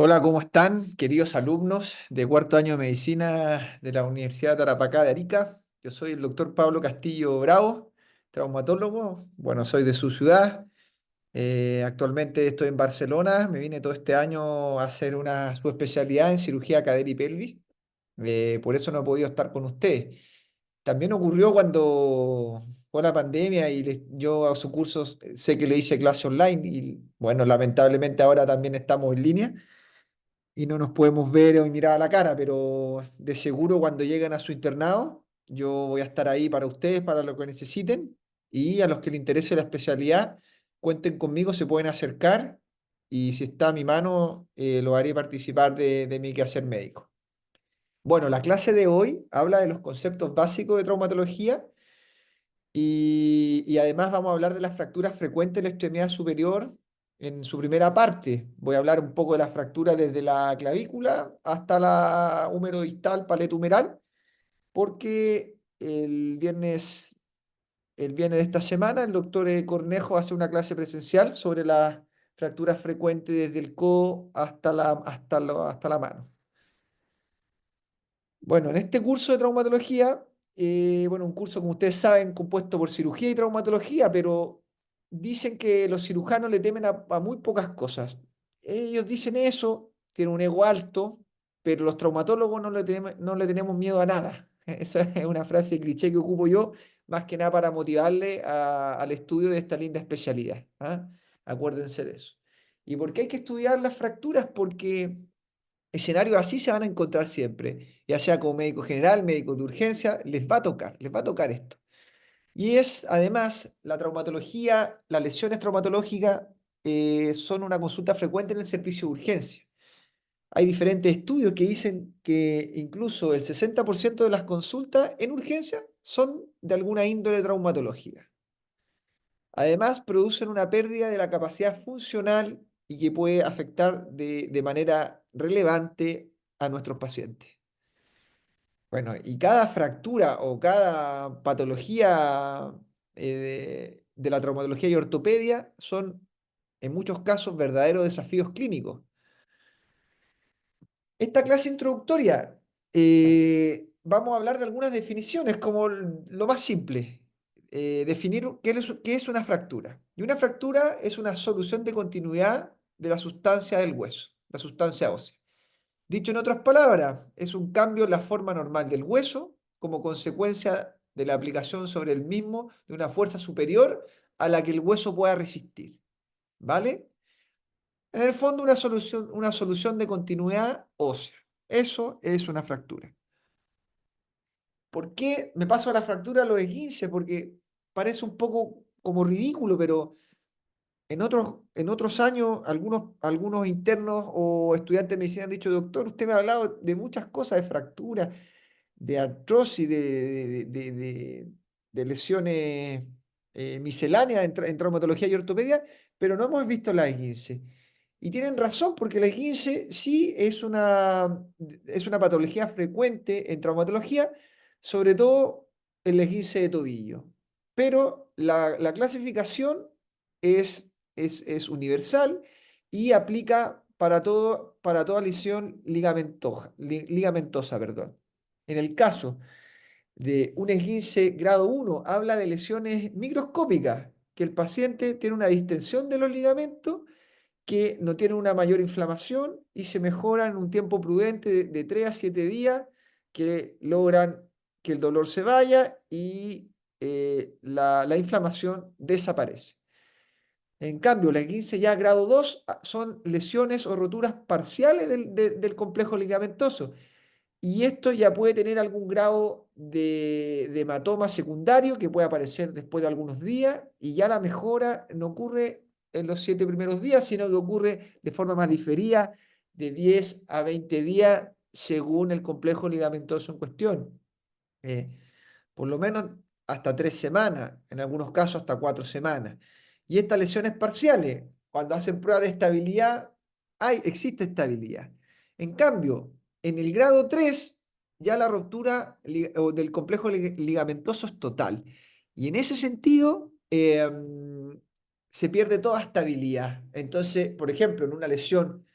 Hola, ¿cómo están, queridos alumnos de cuarto año de medicina de la Universidad de Tarapacá de Arica? Yo soy el doctor Pablo Castillo Bravo, traumatólogo. Bueno, soy de su ciudad. Actualmente estoy en Barcelona. Me vine todo este año a hacer una subespecialidad en cirugía cadera y pelvis. Por eso no he podido estar con ustedes. También ocurrió cuando fue la pandemia y yo a sus cursos sé que le hice clase online y bueno, lamentablemente ahora también estamos en línea y no nos podemos ver o mirar a la cara, pero de seguro cuando lleguen a su internado, yo voy a estar ahí para ustedes, para lo que necesiten, y a los que les interese la especialidad, cuenten conmigo, se pueden acercar, y si está a mi mano, lo haré participar de mi quehacer médico. Bueno, la clase de hoy habla de los conceptos básicos de traumatología y además vamos a hablar de las fracturas frecuentes de la extremidad superior en su primera parte. Voy a hablar un poco de las fracturas desde la clavícula hasta la húmero distal, paleta humeral, porque el viernes de esta semana el doctor Cornejo hace una clase presencial sobre las fracturas frecuentes desde el codo hasta la mano. Bueno, en este curso de traumatología, bueno, un curso, como ustedes saben, compuesto por cirugía y traumatología, pero dicen que los cirujanos le temen a muy pocas cosas. Ellos dicen eso, tienen un ego alto, pero los traumatólogos no le tenemos miedo a nada. Esa es una frase cliché que ocupo yo, más que nada para motivarle al estudio de esta linda especialidad. ¿Ah? Acuérdense de eso. ¿Y por qué hay que estudiar las fracturas? Porque escenarios así se van a encontrar siempre, ya sea como médico general, médico de urgencia, les va a tocar esto. Y es además la traumatología, las lesiones traumatológicas son una consulta frecuente en el servicio de urgencia. Hay diferentes estudios que dicen que incluso el 60% de las consultas en urgencia son de alguna índole traumatológica. Además, producen una pérdida de la capacidad funcional y que puede afectar de manera relevante a nuestros pacientes. Bueno, y cada fractura o cada patología de la traumatología y ortopedia son en muchos casos verdaderos desafíos clínicos. Esta clase introductoria, vamos a hablar de algunas definiciones como lo más simple. Definir qué es una fractura. Y una fractura es una solución de continuidad de la sustancia del hueso, la sustancia ósea. Dicho en otras palabras, es un cambio en la forma normal del hueso como consecuencia de la aplicación sobre el mismo de una fuerza superior a la que el hueso pueda resistir. ¿Vale? En el fondo, una solución de continuidad ósea. Eso es una fractura. ¿Por qué me paso a la fractura a los esguinces? Porque parece un poco como ridículo, pero en otros años, algunos internos o estudiantes de medicina han dicho, doctor, usted me ha hablado de muchas cosas, de fracturas, de artrosis, de lesiones misceláneas en traumatología y ortopedia, pero no hemos visto la esguince. Y tienen razón, porque la esguince sí es una patología frecuente en traumatología, sobre todo el esguince de tobillo. Pero la clasificación es universal y aplica para toda lesión ligamentosa, perdón. En el caso de un esguince grado 1, habla de lesiones microscópicas, que el paciente tiene una distensión de los ligamentos, que no tiene una mayor inflamación y se mejora en un tiempo prudente de 3 a 7 días, que logran que el dolor se vaya y la inflamación desaparece. En cambio, la esguince ya grado 2 son lesiones o roturas parciales del complejo ligamentoso. Y esto ya puede tener algún grado de hematoma secundario que puede aparecer después de algunos días, y ya la mejora no ocurre en los 7 primeros días, sino que ocurre de forma más diferida, de 10 a 20 días, según el complejo ligamentoso en cuestión. Eh, por lo menos hasta 3 semanas, en algunos casos hasta 4 semanas. Y estas lesiones parciales, cuando hacen pruebas de estabilidad, existe estabilidad. En cambio, en el grado 3 ya la ruptura del complejo ligamentoso es total. Y en ese sentido, se pierde toda estabilidad. Entonces, por ejemplo, en una lesión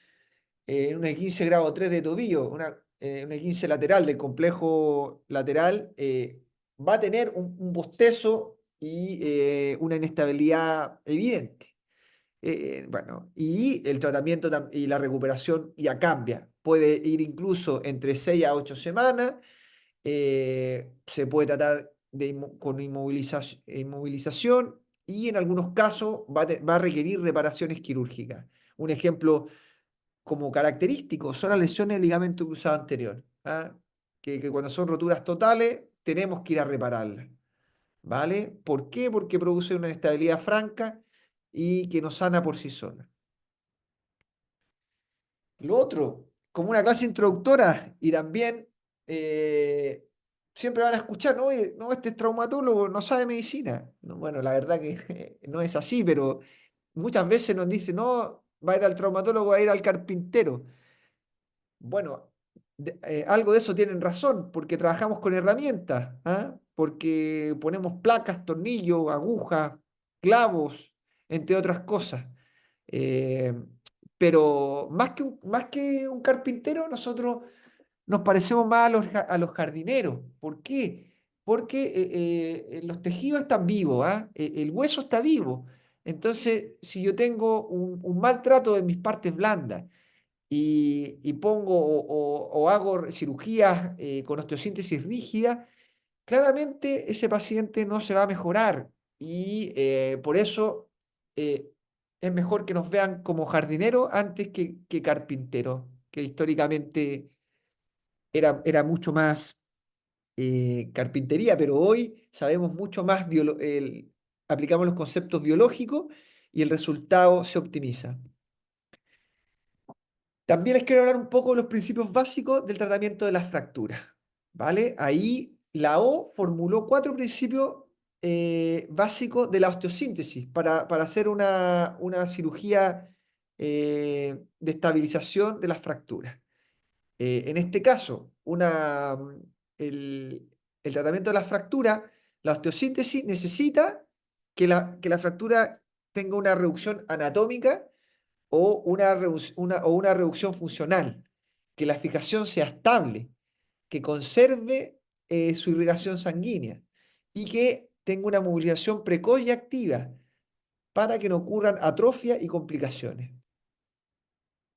un esguince grado 3 de tobillo, un esguince lateral del complejo lateral, va a tener un bostezo y una inestabilidad evidente. Bueno, y el tratamiento y la recuperación ya cambia. Puede ir incluso entre 6 a 8 semanas. Se puede tratar con inmovilización y en algunos casos va a requerir reparaciones quirúrgicas. Un ejemplo como característico son las lesiones del ligamento cruzado anterior, ¿ah? Que cuando son roturas totales tenemos que ir a repararlas. ¿Vale? ¿Por qué? Porque produce una inestabilidad franca y que no sana por sí sola. Lo otro, como una clase introductora y también eh, siempre van a escuchar, no, no, este es traumatólogo, no sabe medicina. No, bueno, la verdad que no es así, pero muchas veces nos dicen, no, va a ir al traumatólogo, va a ir al carpintero. Bueno, algo de eso tienen razón, porque trabajamos con herramientas, ¿ah? Porque ponemos placas, tornillos, agujas, clavos, entre otras cosas. Eh, pero más que un carpintero, nosotros nos parecemos más a los jardineros. ¿Por qué? Porque los tejidos están vivos, ¿ah? El hueso está vivo. Entonces, si yo tengo un maltrato de mis partes blandas, y pongo o hago cirugías con osteosíntesis rígida, claramente ese paciente no se va a mejorar y por eso eh, es mejor que nos vean como jardineros antes que carpinteros, que históricamente era mucho más carpintería, pero hoy sabemos mucho más, aplicamos los conceptos biológicos y el resultado se optimiza. También les quiero hablar un poco de los principios básicos del tratamiento de las fracturas, ¿vale? Ahí la O formuló 4 principios básicos de la osteosíntesis para hacer una cirugía de estabilización de las fracturas. En este caso, el, el tratamiento de las fracturas, la osteosíntesis necesita que la fractura tenga una reducción anatómica o una reducción funcional, que la fijación sea estable, que conserve su irrigación sanguínea y que tenga una movilización precoz y activa para que no ocurran atrofia y complicaciones.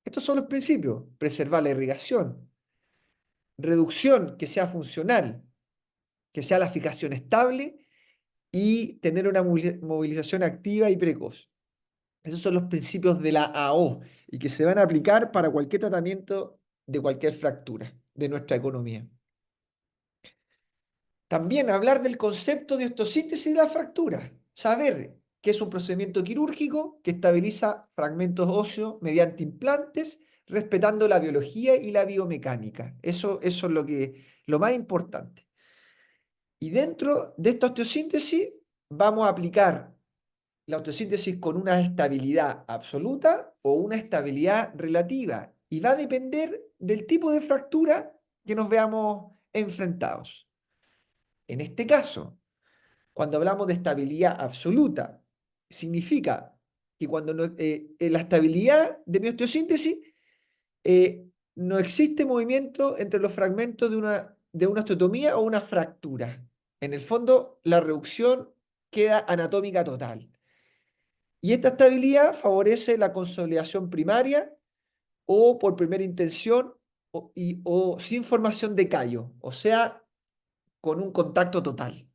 Estos son los principios: preservar la irrigación, reducción que sea funcional, que sea la fijación estable y tener una movilización activa y precoz. Esos son los principios de la AO y que se van a aplicar para cualquier tratamiento de cualquier fractura de nuestra economía. También hablar del concepto de osteosíntesis de la fractura. Saber que es un procedimiento quirúrgico que estabiliza fragmentos óseos mediante implantes, respetando la biología y la biomecánica. Eso es lo más importante. Y dentro de esta osteosíntesis vamos a aplicar la osteosíntesis con una estabilidad absoluta o una estabilidad relativa. Y va a depender del tipo de fractura que nos veamos enfrentados. En este caso, cuando hablamos de estabilidad absoluta, significa que cuando en la estabilidad de mi osteosíntesis no existe movimiento entre los fragmentos de una osteotomía o una fractura. En el fondo, la reducción queda anatómica total. Y esta estabilidad favorece la consolidación primaria o por primera intención o sin formación de callo, o sea, con un contacto total.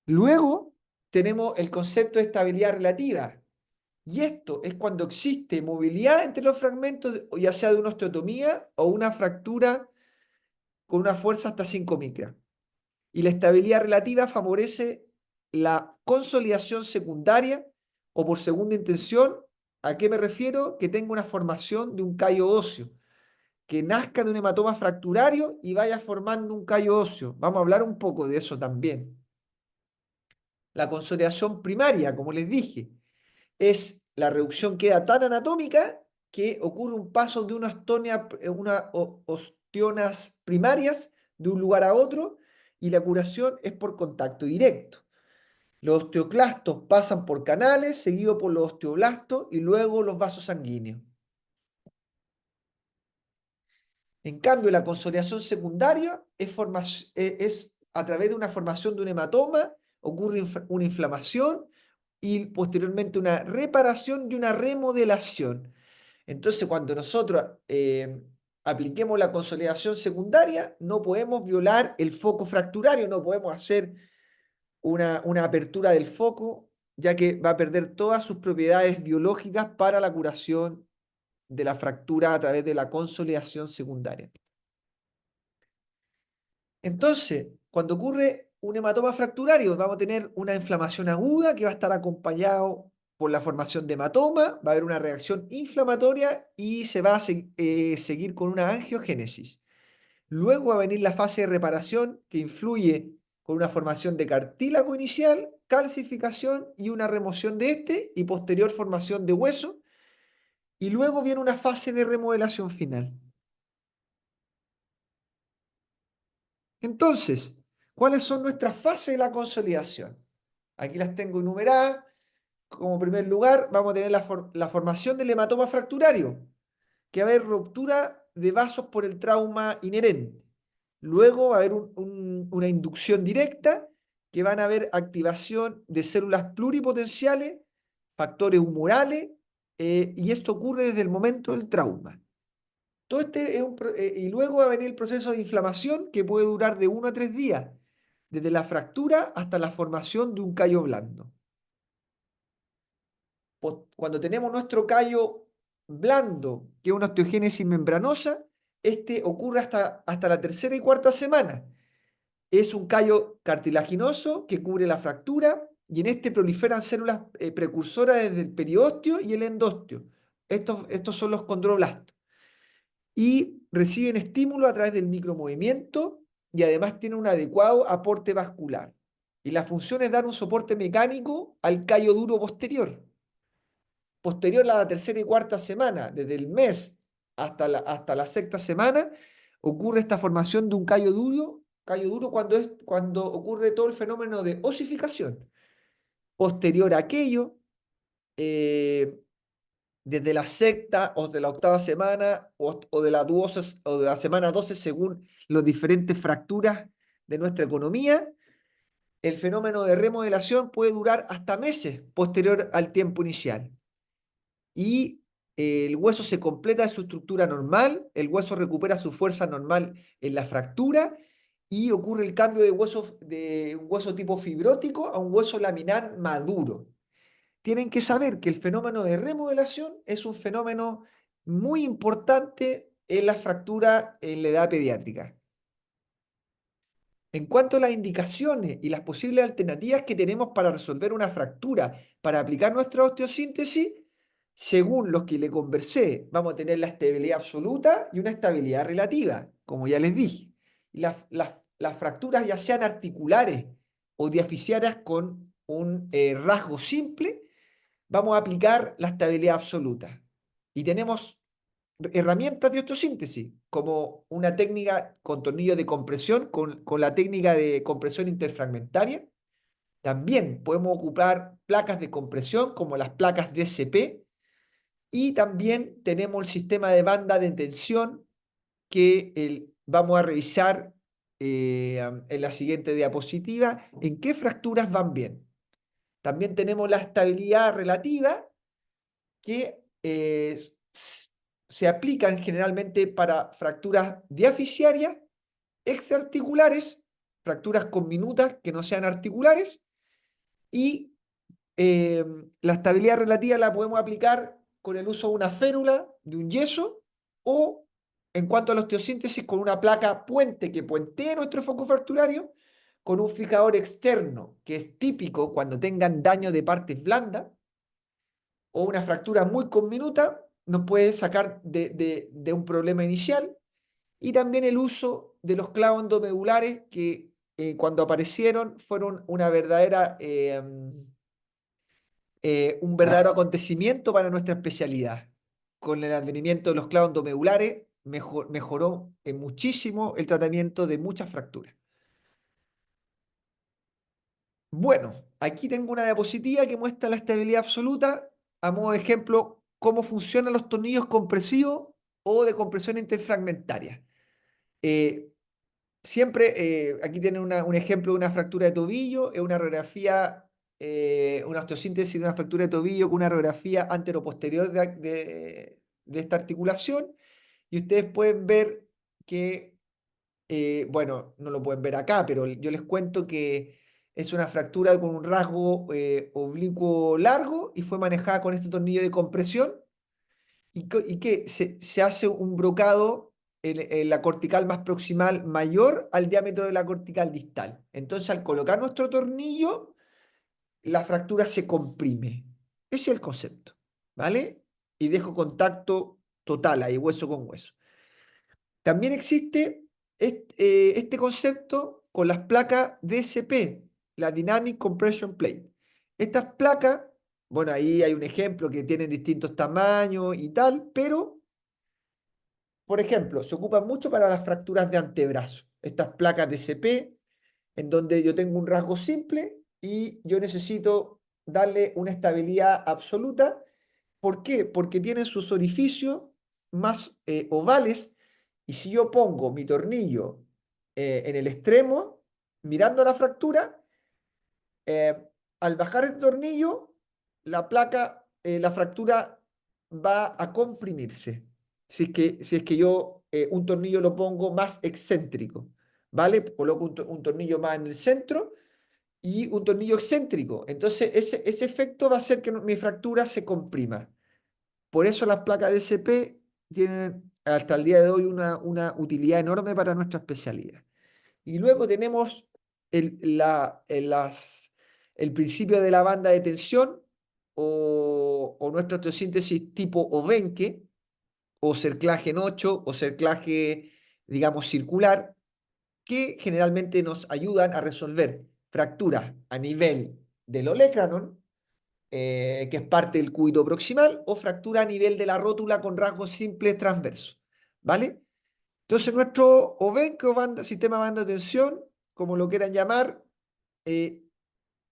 Luego tenemos el concepto de estabilidad relativa. Y esto es cuando existe movilidad entre los fragmentos, ya sea de una osteotomía o una fractura con una fuerza hasta 5 micras. Y la estabilidad relativa favorece la consolidación secundaria o por segunda intención. ¿A qué me refiero? Que tenga una formación de un callo óseo, que nazca de un hematoma fracturario y vaya formando un callo óseo. Vamos a hablar un poco de eso también. La consolidación primaria, como les dije, es la reducción queda tan anatómica que ocurre un paso de una ostionas primarias de un lugar a otro y la curación es por contacto directo. Los osteoclastos pasan por canales, seguido por los osteoblastos y luego los vasos sanguíneos. En cambio, la consolidación secundaria es a través de una formación de un hematoma, ocurre una inflamación y posteriormente una reparación y una remodelación. Entonces, cuando nosotros apliquemos la consolidación secundaria, no podemos violar el foco fracturario, no podemos hacer una apertura del foco, ya que va a perder todas sus propiedades biológicas para la curación de la fractura a través de la consolidación secundaria. Entonces, cuando ocurre un hematoma fracturario, vamos a tener una inflamación aguda que va a estar acompañado por la formación de hematoma, va a haber una reacción inflamatoria y se va a seguir con una angiogénesis. Luego va a venir la fase de reparación que influye con una formación de cartílago inicial, calcificación y una remoción de este y posterior formación de hueso. Y luego viene una fase de remodelación final. Entonces, ¿cuáles son nuestras fases de la consolidación? Aquí las tengo enumeradas. Como primer lugar, vamos a tener la formación del hematoma fracturario, que va a haber ruptura de vasos por el trauma inherente. Luego va a haber una inducción directa, que van a haber activación de células pluripotenciales, factores humorales, y esto ocurre desde el momento del trauma. Todo este y luego va a venir el proceso de inflamación que puede durar de 1 a 3 días, desde la fractura hasta la formación de un callo blando. Cuando tenemos nuestro callo blando, que es una osteogénesis membranosa, este ocurre hasta la tercera y cuarta semana. Es un callo cartilaginoso que cubre la fractura y en este proliferan células precursoras desde el periósteo y el endósteo. Estos son los condroblastos. Y reciben estímulo a través del micromovimiento y además tienen un adecuado aporte vascular. Y la función es dar un soporte mecánico al callo duro posterior. Posterior a la tercera y cuarta semana, desde el mes hasta la sexta semana, ocurre esta formación de un callo duro cuando ocurre todo el fenómeno de osificación. Posterior a aquello, eh, desde la sexta o de la octava semana o de o de la semana 12, según las diferentes fracturas de nuestra economía, el fenómeno de remodelación puede durar hasta meses posterior al tiempo inicial. Y el hueso se completa de su estructura normal, el hueso recupera su fuerza normal en la fractura y ocurre el cambio de un hueso tipo fibrótico a un hueso laminar maduro. Tienen que saber que el fenómeno de remodelación es un fenómeno muy importante en la fractura en la edad pediátrica. En cuanto a las indicaciones y las posibles alternativas que tenemos para resolver una fractura, para aplicar nuestra osteosíntesis, según los que le conversé, vamos a tener la estabilidad absoluta y una estabilidad relativa, como ya les dije. Las fracturas, ya sean articulares o diaficiarias con un rasgo simple, vamos a aplicar la estabilidad absoluta. Y tenemos herramientas de osteosíntesis, como una técnica con tornillo de compresión, con la técnica de compresión interfragmentaria. También podemos ocupar placas de compresión, como las placas DCP. Y también tenemos el sistema de banda de tensión que vamos a revisar en la siguiente diapositiva, en qué fracturas van bien. También tenemos la estabilidad relativa, que se aplican generalmente para fracturas diaficiarias, extraarticulares, fracturas conminutas que no sean articulares, y eh, la estabilidad relativa la podemos aplicar con el uso de una férula, de un yeso, o en cuanto a la osteosíntesis, con una placa puente que puentee nuestro foco fracturario, con un fijador externo, que es típico cuando tengan daño de partes blandas, o una fractura muy conminuta nos puede sacar de un problema inicial. Y también el uso de los clavos endomedulares que cuando aparecieron fueron un verdadero acontecimiento para nuestra especialidad. Con el advenimiento de los clavos endomedulares mejoró muchísimo el tratamiento de muchas fracturas. Bueno, aquí tengo una diapositiva que muestra la estabilidad absoluta. A modo de ejemplo, cómo funcionan los tornillos compresivos o de compresión interfragmentaria. Eh, Siempre, aquí tienen un ejemplo de una fractura de tobillo, es una radiografía, una osteosíntesis de una fractura de tobillo con una radiografía anteroposterior de esta articulación. Y ustedes pueden ver que, bueno, no lo pueden ver acá, pero yo les cuento que es una fractura con un rasgo oblicuo largo y fue manejada con este tornillo de compresión y que se hace un brocado en la cortical más proximal mayor al diámetro de la cortical distal. Entonces, al colocar nuestro tornillo, la fractura se comprime. Ese es el concepto, ¿vale? Y dejo contacto total ahí, hueso con hueso. También existe este concepto con las placas DSP, la Dynamic Compression Plate. Estas placas, bueno, ahí hay un ejemplo que tienen distintos tamaños y tal, pero por ejemplo, se ocupan mucho para las fracturas de antebrazo. Estas placas de CP, en donde yo tengo un rasgo simple y yo necesito darle una estabilidad absoluta. ¿Por qué? Porque tienen sus orificios más ovales y si yo pongo mi tornillo en el extremo, mirando la fractura, eh, al bajar el tornillo, la fractura va a comprimirse. Si es que yo un tornillo lo pongo más excéntrico, ¿vale? Coloco un tornillo más en el centro y un tornillo excéntrico. Entonces, ese efecto va a hacer que mi fractura se comprima. Por eso las placas de SP tienen hasta el día de hoy una utilidad enorme para nuestra especialidad. Y luego tenemos el principio de la banda de tensión o nuestra osteosíntesis tipo Obenque o cerclaje en 8 o cerclaje, digamos, circular, que generalmente nos ayudan a resolver fracturas a nivel del olecranon, que es parte del cúbito proximal, o fractura a nivel de la rótula con rasgos simples transversos, ¿vale? Entonces, nuestro OVENC o sistema de banda de tensión, como lo quieran llamar, eh,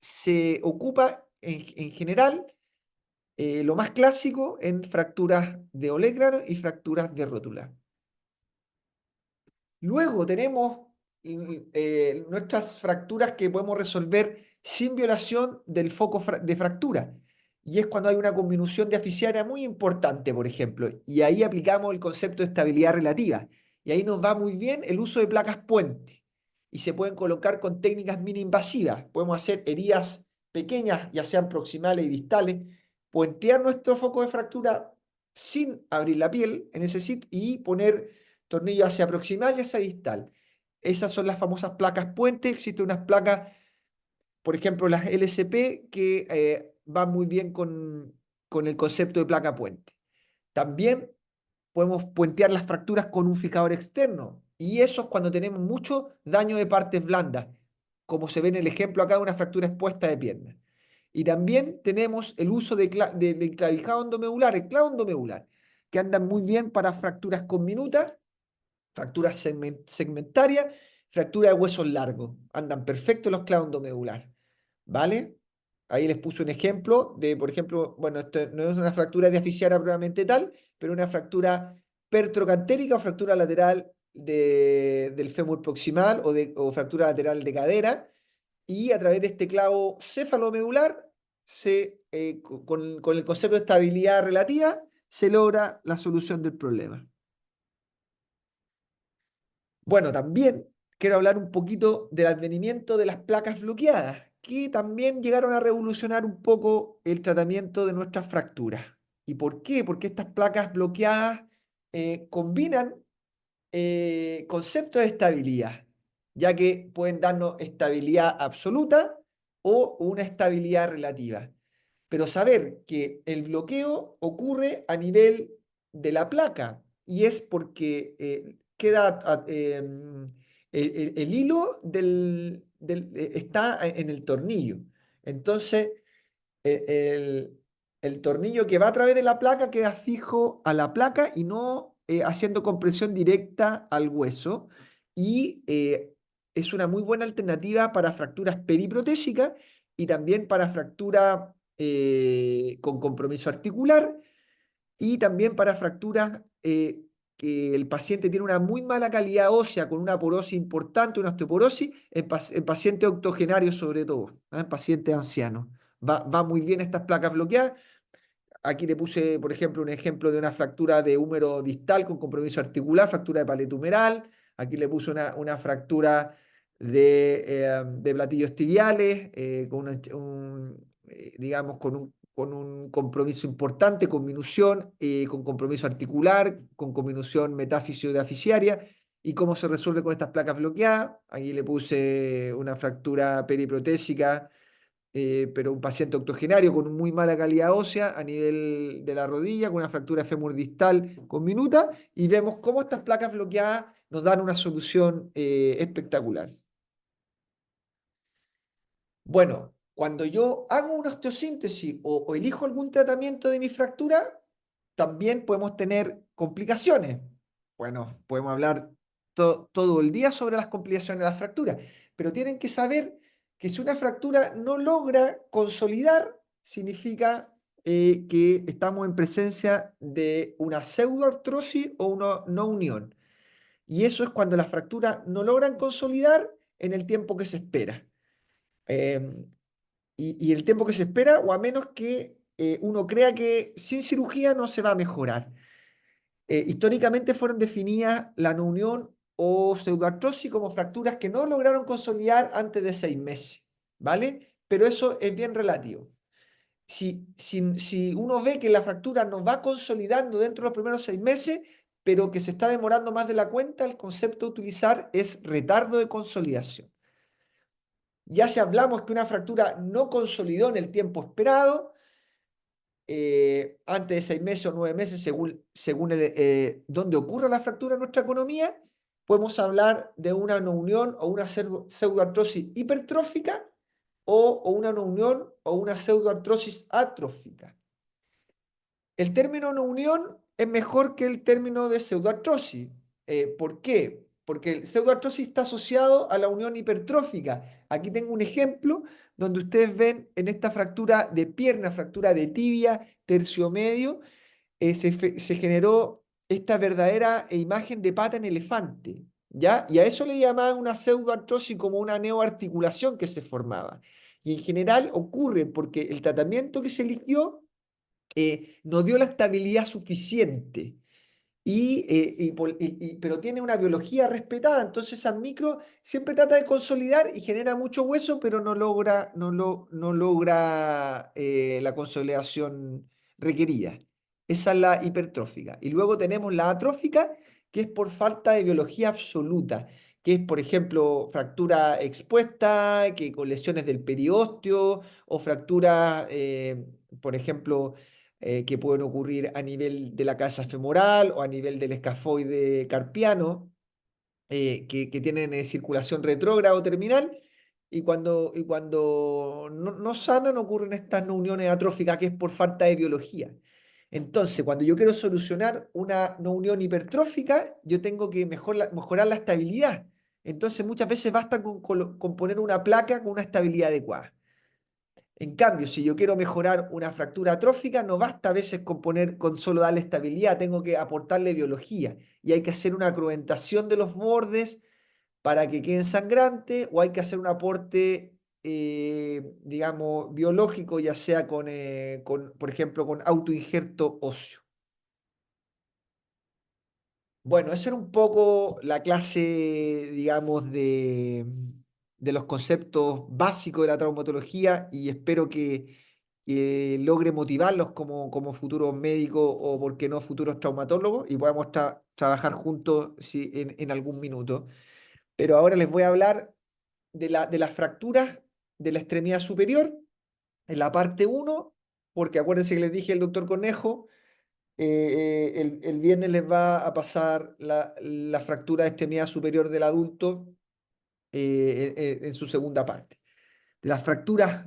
se ocupa en general, lo más clásico, en fracturas de olecrano y fracturas de rótula. Luego tenemos nuestras fracturas que podemos resolver sin violación del foco de fractura. Y es cuando hay una conminución diaficiaria muy importante, por ejemplo. Y ahí aplicamos el concepto de estabilidad relativa. Y ahí nos va muy bien el uso de placas puente. Y se pueden colocar con técnicas mini invasivas. Podemos hacer heridas pequeñas, ya sean proximales y distales, puentear nuestro foco de fractura sin abrir la piel en ese sitio y poner tornillo hacia proximal y hacia distal. Esas son las famosas placas puente. Existen unas placas, por ejemplo, las LCP, que van muy bien con el concepto de placa puente. También podemos puentear las fracturas con un fijador externo. Y eso es cuando tenemos mucho daño de partes blandas, como se ve en el ejemplo acá de una fractura expuesta de pierna. Y también tenemos el uso del enclavijado endomedular, el clavo endomedular, que andan muy bien para fracturas conminutas, fracturas segmentarias, fractura de huesos largos. Andan perfectos los clavos endomedular, ¿vale? Ahí les puse un ejemplo de, por ejemplo, bueno, esto no es una fractura diaficiaria propiamente tal, pero una fractura pertrocantérica o fractura lateral del fémur proximal o fractura lateral de cadera. Y a través de este clavo cefalomedular, con el concepto de estabilidad relativa, se logra la solución del problema. Bueno, también quiero hablar un poquito del advenimiento de las placas bloqueadas, que también llegaron a revolucionar un poco el tratamiento de nuestras fracturas. ¿Y por qué? Porque estas placas bloqueadas combinan conceptos de estabilidad, ya que pueden darnos estabilidad absoluta o una estabilidad relativa. Pero saber que el bloqueo ocurre a nivel de la placa y es porque queda el hilo está en el tornillo. Entonces, el tornillo que va a través de la placa queda fijo a la placa y no haciendo compresión directa al hueso. Y es una muy buena alternativa para fracturas periprotésicas y también para fracturas con compromiso articular y también para fracturas que el paciente tiene una muy mala calidad ósea con una porosis importante, una osteoporosis, en pacientes octogenarios sobre todo, ¿ah? En pacientes ancianos. Va muy bien estas placas bloqueadas. Aquí le puse, por ejemplo, un ejemplo de una fractura de húmero distal con compromiso articular, fractura de paleta humeral. Aquí le puse una fractura de platillos tibiales, digamos, con un compromiso importante, con minución, con compromiso articular, con conminución metafisio-deficiaria. ¿Y cómo se resuelve con estas placas bloqueadas? Aquí le puse una fractura periprotésica, pero un paciente octogenario con muy mala calidad ósea a nivel de la rodilla, con una fractura fémur distal con minuta, y vemos cómo estas placas bloqueadas nos dan una solución espectacular. Bueno, cuando yo hago una osteosíntesis o elijo algún tratamiento de mi fractura, también podemos tener complicaciones. Bueno, podemos hablar todo el día sobre las complicaciones de la fractura, pero tienen que saber que si una fractura no logra consolidar, significa que estamos en presencia de una pseudoartrosis o una no unión. Y eso es cuando las fracturas no logran consolidar en el tiempo que se espera. Em, y el tiempo que se espera, o a menos que uno crea que sin cirugía no se va a mejorar. Históricamente fueron definidas la no unión o pseudoartrosis como fracturas que no lograron consolidar antes de 6 meses, ¿vale? Pero eso es bien relativo. Si uno ve que la fractura no va consolidando dentro de los primeros 6 meses, pero que se está demorando más de la cuenta, el concepto a utilizar es retardo de consolidación. Ya si hablamos que una fractura no consolidó en el tiempo esperado, antes de 6 meses o 9 meses, según dónde ocurra la fractura en nuestra economía, podemos hablar de una no unión o una pseudoartrosis hipertrófica o una no unión o una pseudoartrosis atrófica. El término no unión es mejor que el término de pseudoartrosis. ¿Por qué? Porque el pseudoartrosis está asociado a la unión hipertrófica. Aquí tengo un ejemplo donde ustedes ven en esta fractura de pierna, fractura de tibia, tercio medio, se generó esta verdadera imagen de pata en elefante, ¿ya? Y a eso le llamaban una pseudoartrosis, como una neoarticulación que se formaba. Y en general ocurre porque el tratamiento que se eligió no dio la estabilidad suficiente. Pero tiene una biología respetada, entonces esa micro siempre trata de consolidar y genera mucho hueso, pero no logra la consolidación requerida. Esa es la hipertrófica. Y luego tenemos la atrófica, que es por falta de biología absoluta, que es, por ejemplo, fractura expuesta, que con lesiones del periósteo, o fractura, por ejemplo, que pueden ocurrir a nivel de la casa femoral o a nivel del escafoide carpiano, que tienen circulación retrógrada o terminal, y cuando no sanan ocurren estas no uniones atróficas, que es por falta de biología. Entonces, cuando yo quiero solucionar una no unión hipertrófica, yo tengo que mejorar la estabilidad. Entonces, muchas veces basta con poner una placa con una estabilidad adecuada. En cambio, si yo quiero mejorar una fractura atrófica, no basta a veces con solo darle estabilidad, tengo que aportarle biología y hay que hacer una acrudentación de los bordes para que queden sangrantes, o hay que hacer un aporte, digamos, biológico, ya sea por ejemplo, con autoinjerto óseo. Bueno, esa era un poco la clase, digamos, de los conceptos básicos de la traumatología, y espero que logre motivarlos como futuros médicos o, por qué no, futuros traumatólogos, y podamos trabajar juntos en algún minuto. Pero ahora les voy a hablar de las fracturas de la extremidad superior en la parte uno, porque acuérdense que les dije el doctor Conejo, el viernes les va a pasar la fractura de extremidad superior del adulto en su segunda parte. De las fracturas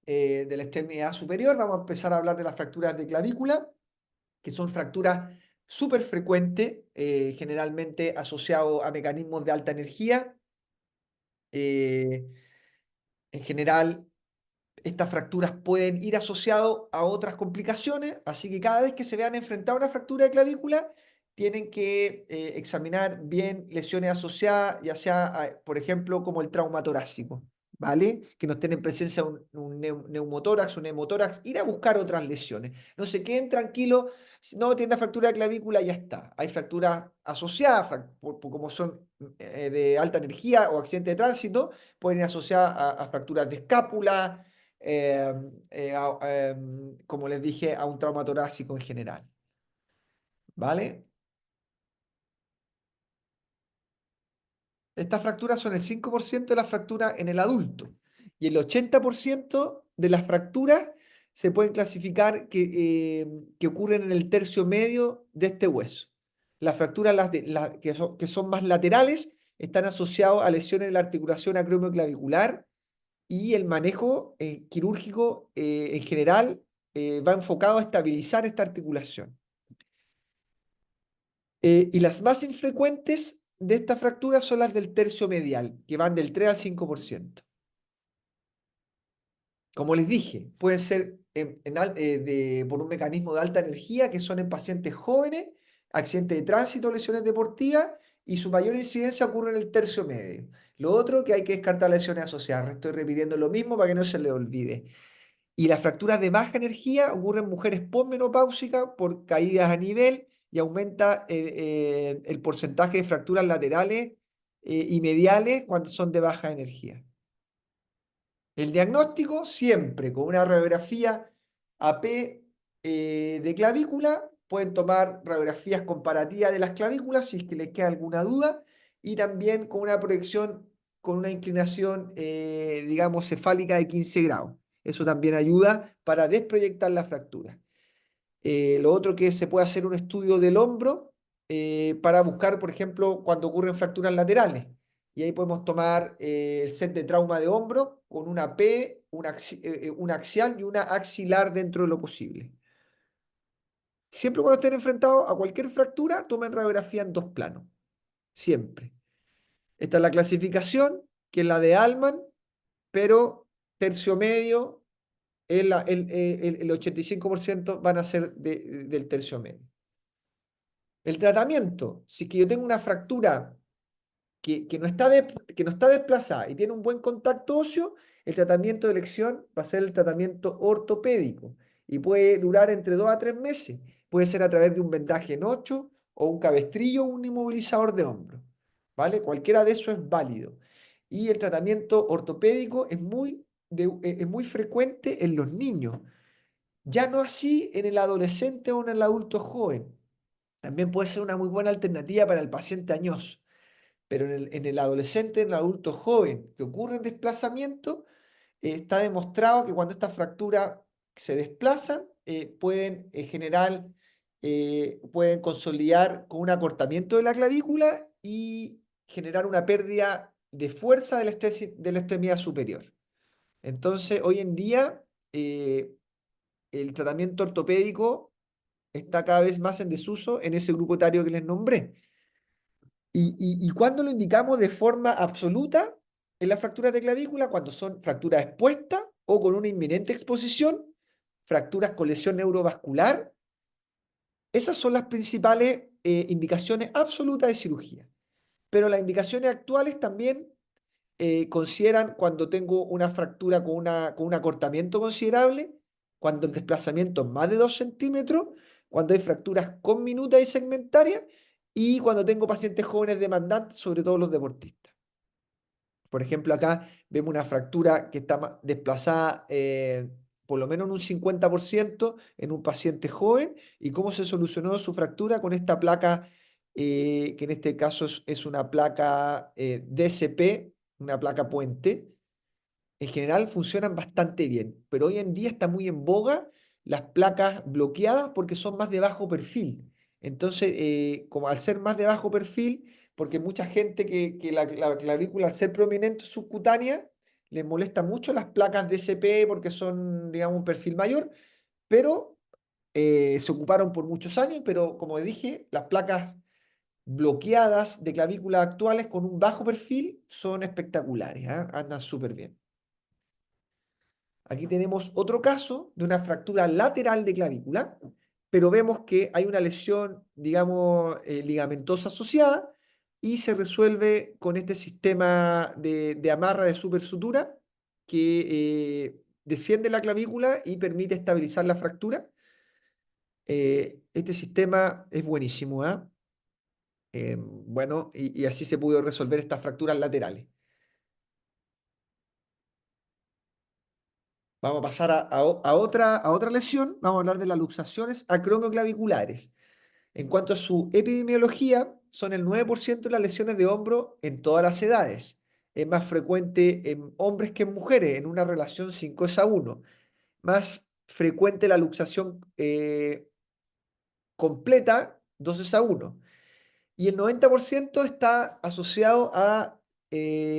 de la extremidad superior, vamos a empezar a hablar de las fracturas de clavícula, que son fracturas súper frecuentes, generalmente asociados a mecanismos de alta energía. Eh, en general, estas fracturas pueden ir asociadas a otras complicaciones, así que cada vez que se vean enfrentados a una fractura de clavícula, tienen que examinar bien lesiones asociadas, ya sea, por ejemplo, como el trauma torácico, ¿vale? Que no estén en presencia de un neumotórax, un hemotórax, ir a buscar otras lesiones. No se queden tranquilos, si no tiene una fractura de clavícula, ya está. Hay fracturas asociadas, como son de alta energía o accidente de tránsito, pueden ir asociadas a fracturas de escápula, eh, como les dije, a un trauma torácico en general, ¿vale? Estas fracturas son el 5% de las fracturas en el adulto y el 80% de las fracturas se pueden clasificar que ocurren en el tercio medio de este hueso. Las fracturas que son más laterales están asociadas a lesiones de la articulación acromioclavicular y el manejo quirúrgico en general va enfocado a estabilizar esta articulación. Y las más infrecuentes de estas fracturas son las del tercio medial, que van del 3 al 5%. Como les dije, pueden ser por un mecanismo de alta energía, que son en pacientes jóvenes, accidentes de tránsito, lesiones deportivas, y su mayor incidencia ocurre en el tercio medio. Lo otro que hay que descartar lesiones asociadas. Estoy repitiendo lo mismo para que no se les olvide. Y las fracturas de baja energía ocurren en mujeres posmenopáusicas por caídas a nivel y aumenta el porcentaje de fracturas laterales y mediales cuando son de baja energía. El diagnóstico siempre con una radiografía AP de clavícula. Pueden tomar radiografías comparativas de las clavículas si es que les queda alguna duda y también con una proyección con una inclinación, digamos, cefálica de 15 grados. Eso también ayuda para desproyectar la fractura. Lo otro que se puede hacer un estudio del hombro para buscar, por ejemplo, cuando ocurren fracturas laterales. Y ahí podemos tomar el set de trauma de hombro con una P, una axial y una axilar dentro de lo posible. Siempre cuando estén enfrentados a cualquier fractura, tomen radiografía en dos planos. Siempre. Esta es la clasificación, que es la de Allman, pero tercio medio, el 85% van a ser del tercio medio. El tratamiento, si es que yo tengo una fractura que no está desplazada y tiene un buen contacto óseo, el tratamiento de elección va a ser el tratamiento ortopédico y puede durar entre 2 a 3 meses. Puede ser a través de un vendaje en 8 o un cabestrillo o un inmovilizador de hombro. ¿Vale? Cualquiera de eso es válido. Y el tratamiento ortopédico es muy frecuente en los niños, ya no así en el adolescente o en el adulto joven. También puede ser una muy buena alternativa para el paciente añoso, pero en el adolescente, en el adulto joven que ocurre en desplazamiento, está demostrado que cuando estas fracturas se desplazan, pueden generar, pueden consolidar con un acortamiento de la clavícula y generar una pérdida de fuerza de la extremidad superior. Entonces, hoy en día, el tratamiento ortopédico está cada vez más en desuso en ese grupo etario que les nombré. ¿Y cuándo lo indicamos de forma absoluta en las fracturas de clavícula? Cuando son fracturas expuestas o con una inminente exposición, fracturas con lesión neurovascular. Esas son las principales indicaciones absolutas de cirugía. Pero las indicaciones actuales también consideran cuando tengo una fractura con un acortamiento considerable, cuando el desplazamiento es más de 2 centímetros, cuando hay fracturas con minutas y segmentarias y cuando tengo pacientes jóvenes demandantes, sobre todo los deportistas. Por ejemplo, acá vemos una fractura que está desplazada por lo menos en un 50% en un paciente joven y cómo se solucionó su fractura con esta placa, que en este caso es una placa DSP, una placa puente. En general funcionan bastante bien, pero hoy en día está muy en boga las placas bloqueadas porque son más de bajo perfil. Entonces, como al ser más de bajo perfil, porque mucha gente que la clavícula al ser prominente subcutánea, les molesta mucho las placas DSP porque son, digamos, un perfil mayor, pero se ocuparon por muchos años, pero como dije, las placas bloqueadas de clavícula actuales con un bajo perfil son espectaculares, ¿ah? Andan súper bien. Aquí tenemos otro caso de una fractura lateral de clavícula pero vemos que hay una lesión, digamos, ligamentosa asociada y se resuelve con este sistema de amarra de supersutura que desciende la clavícula y permite estabilizar la fractura. Este sistema es buenísimo, ¿ah? Bueno, y así se pudo resolver estas fracturas laterales. Vamos a pasar a otra lesión. Vamos a hablar de las luxaciones acromioclaviculares. En cuanto a su epidemiología, son el 9% de las lesiones de hombro en todas las edades. Es más frecuente en hombres que en mujeres, en una relación 5:1. Más frecuente la luxación completa, 2:1. Y el 90% está asociado a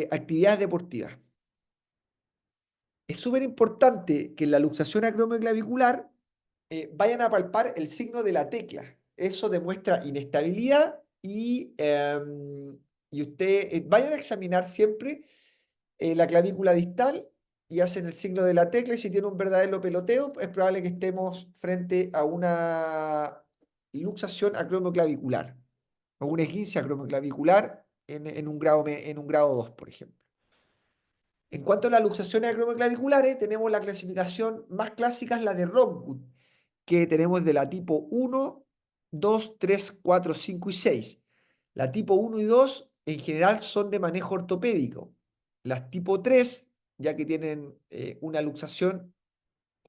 actividades deportivas. Es súper importante que en la luxación acromioclavicular vayan a palpar el signo de la tecla. Eso demuestra inestabilidad y usted vayan a examinar siempre la clavícula distal y hacen el signo de la tecla y si tiene un verdadero peloteo es probable que estemos frente a una luxación acromioclavicular o un esguince acromioclavicular en un grado 2, por ejemplo. En cuanto a las luxaciones acromioclaviculares, tenemos la clasificación más clásica, es la de Rockwood, que tenemos de la tipo 1, 2, 3, 4, 5 y 6. La tipo 1 y 2 en general son de manejo ortopédico. Las tipo 3, ya que tienen una luxación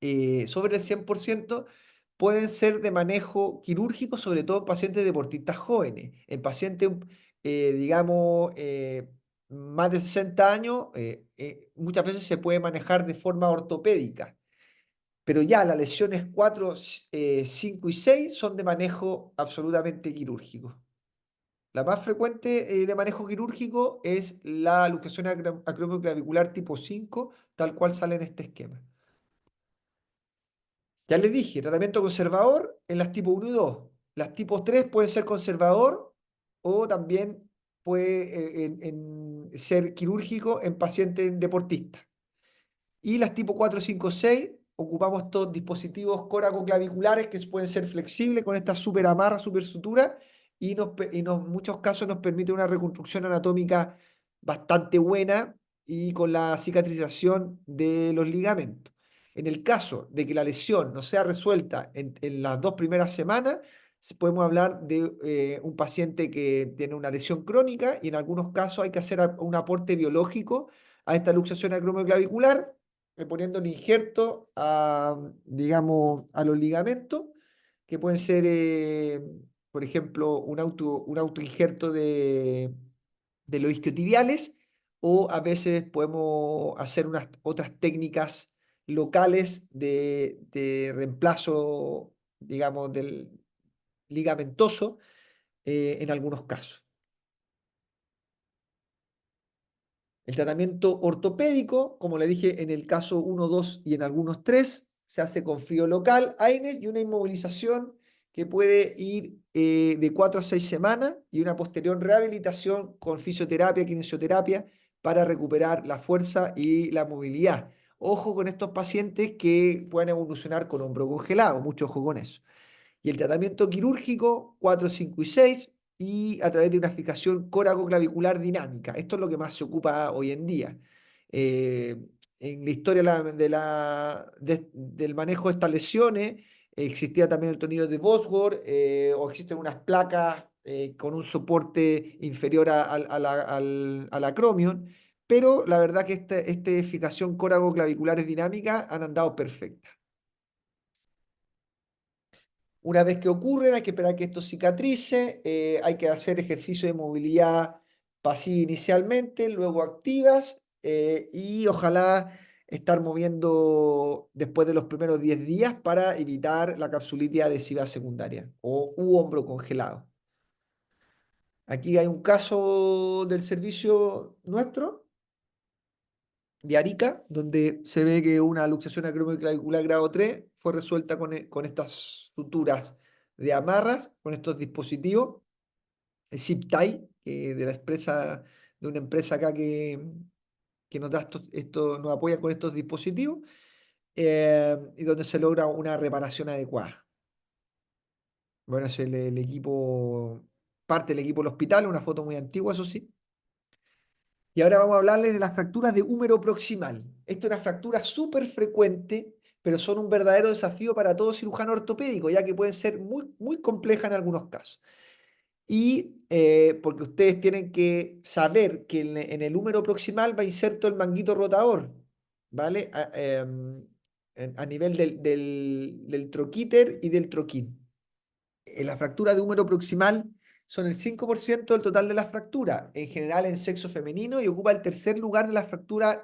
sobre el 100%, pueden ser de manejo quirúrgico, sobre todo en pacientes deportistas jóvenes. En pacientes, digamos, más de 60 años, muchas veces se puede manejar de forma ortopédica. Pero ya las lesiones 4, 5 y 6 son de manejo absolutamente quirúrgico. La más frecuente de manejo quirúrgico es la luxación acromioclavicular tipo 5, tal cual sale en este esquema. Ya les dije, tratamiento conservador en las tipo 1 y 2. Las tipo 3 pueden ser conservador o también puede ser quirúrgico en pacientes deportistas. Y las tipo 4, 5, 6 ocupamos estos dispositivos coracoclaviculares que pueden ser flexibles con esta super amarra, super sutura en muchos casos nos permite una reconstrucción anatómica bastante buena y con la cicatrización de los ligamentos. En el caso de que la lesión no sea resuelta en las 2 primeras semanas, podemos hablar de un paciente que tiene una lesión crónica y en algunos casos hay que hacer un aporte biológico a esta luxación acromioclavicular poniendo el injerto digamos, a los ligamentos, que pueden ser, por ejemplo, un autoinjerto de los isquiotibiales, o a veces podemos hacer unas otras técnicas locales de reemplazo, digamos, del ligamentoso en algunos casos. El tratamiento ortopédico, como le dije, en el caso 1, 2 y en algunos 3, se hace con frío local, AINES y una inmovilización que puede ir de 4 a 6 semanas y una posterior rehabilitación con fisioterapia, kinesioterapia para recuperar la fuerza y la movilidad. Ojo con estos pacientes que pueden evolucionar con hombro congelado, mucho ojo con eso. Y el tratamiento quirúrgico 4, 5 y 6 y a través de una fijación coracoclavicular dinámica. Esto es lo que más se ocupa hoy en día. Eh, en la historia del manejo de estas lesiones existía también el tornillo de Bosworth o existen unas placas con un soporte inferior al acromion, pero la verdad que esta fijación coracoclavicular es dinámica han andado perfectas. Una vez que ocurren, hay que esperar que esto cicatrice, hay que hacer ejercicio de movilidad pasiva inicialmente, luego activas y ojalá estar moviendo después de los primeros 10 días para evitar la capsulitis adhesiva secundaria o hombro congelado. Aquí hay un caso del servicio nuestro de Arica, donde se ve que una luxación acromioclavicular grado 3 fue resuelta con estas suturas de amarras, con estos dispositivos, el ZipTie, de una empresa acá que nos da nos apoya con estos dispositivos, y donde se logra una reparación adecuada. Bueno, es el equipo, parte del equipo del hospital, una foto muy antigua, eso sí. Y ahora vamos a hablarles de las fracturas de húmero proximal. Esta es una fractura súper frecuente, pero son un verdadero desafío para todo cirujano ortopédico, ya que pueden ser muy, muy complejas en algunos casos. Y porque ustedes tienen que saber que en el húmero proximal va inserto el manguito rotador, ¿vale? A nivel del troquíter y del troquín. La fractura de húmero proximal son el 5% del total de las fracturas, en general en sexo femenino, y ocupa el tercer lugar de las fracturas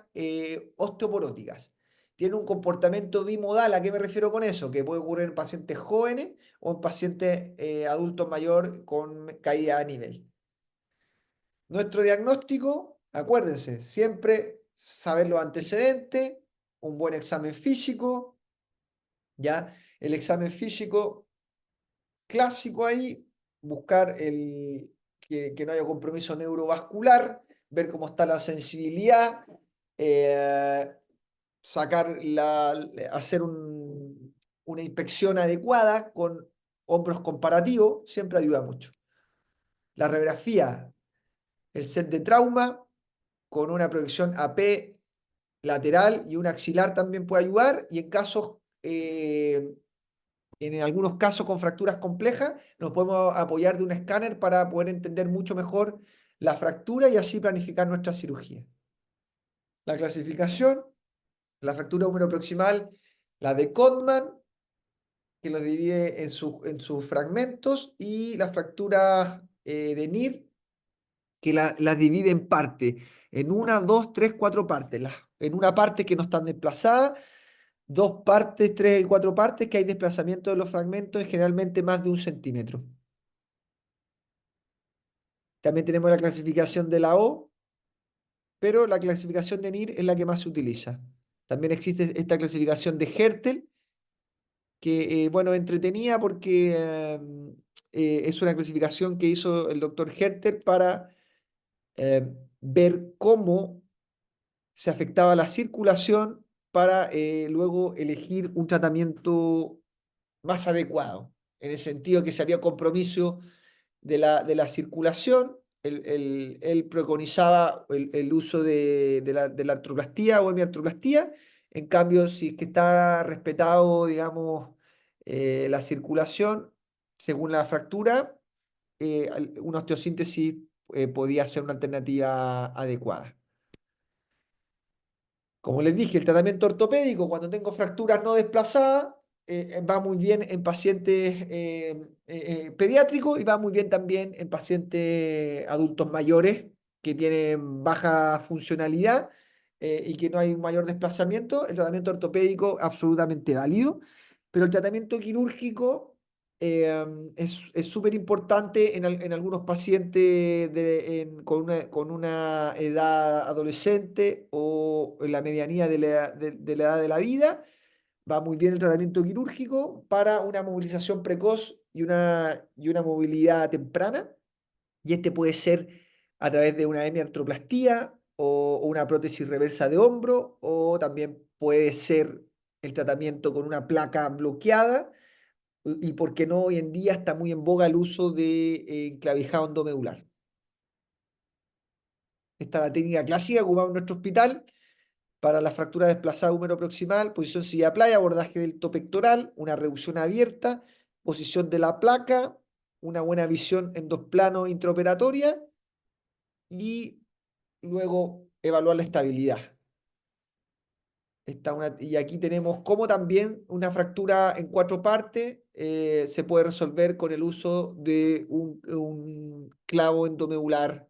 osteoporóticas. Tiene un comportamiento bimodal. ¿A qué me refiero con eso? Que puede ocurrir en pacientes jóvenes o en pacientes adultos mayores con caída a nivel. Nuestro diagnóstico, acuérdense, siempre saber los antecedentes, un buen examen físico, ¿ya? El examen físico clásico ahí, buscar que no haya compromiso neurovascular, ver cómo está la sensibilidad, eh, hacer una inspección adecuada con hombros comparativos, siempre ayuda mucho. La radiografía, el set de trauma, con una proyección AP lateral y un axilar también puede ayudar, y en algunos casos con fracturas complejas, nos podemos apoyar de un escáner para poder entender mucho mejor la fractura y así planificar nuestra cirugía. La clasificación, la fractura húmero-proximal, la de Codman, que lo divide en sus fragmentos, y la fractura de Neer, que las divide en partes, en una, dos, tres, cuatro partes. En una parte que no están desplazadas, dos partes, tres y cuatro partes que hay desplazamiento de los fragmentos, generalmente más de 1 centímetro. También tenemos la clasificación de la O, pero la clasificación de NIR es la que más se utiliza. También existe esta clasificación de Hertel, que, bueno, entretenida porque es una clasificación que hizo el doctor Hertel para ver cómo se afectaba la circulación para luego elegir un tratamiento más adecuado, en el sentido que se había compromiso de la circulación. Él preconizaba el uso de la artroplastía o hemiartroplastía. En cambio, si es que está respetado, digamos, la circulación según la fractura, una osteosíntesis podía ser una alternativa adecuada. Como les dije, el tratamiento ortopédico, cuando tengo fracturas no desplazadas, va muy bien en pacientes pediátricos, y va muy bien también en pacientes adultos mayores que tienen baja funcionalidad y que no hay un mayor desplazamiento. El tratamiento ortopédico absolutamente válido, pero el tratamiento quirúrgico es súper importante en algunos pacientes con una edad adolescente o en la medianía de la edad de la vida. Va muy bien el tratamiento quirúrgico para una movilización precoz y una movilidad temprana. Y este puede ser a través de una hemiartroplastía o una prótesis reversa de hombro, o también puede ser el tratamiento con una placa bloqueada, y por qué no, hoy en día está muy en boga el uso de enclavijado endomedular. Esta es la técnica clásica que ocupamos en nuestro hospital para la fractura desplazada húmero proximal: posición silla playa, abordaje del pectoral, una reducción abierta, posición de la placa, una buena visión en dos planos intraoperatoria, y luego evaluar la estabilidad. Y aquí tenemos cómo también una fractura en cuatro partes se puede resolver con el uso de un clavo endomedular,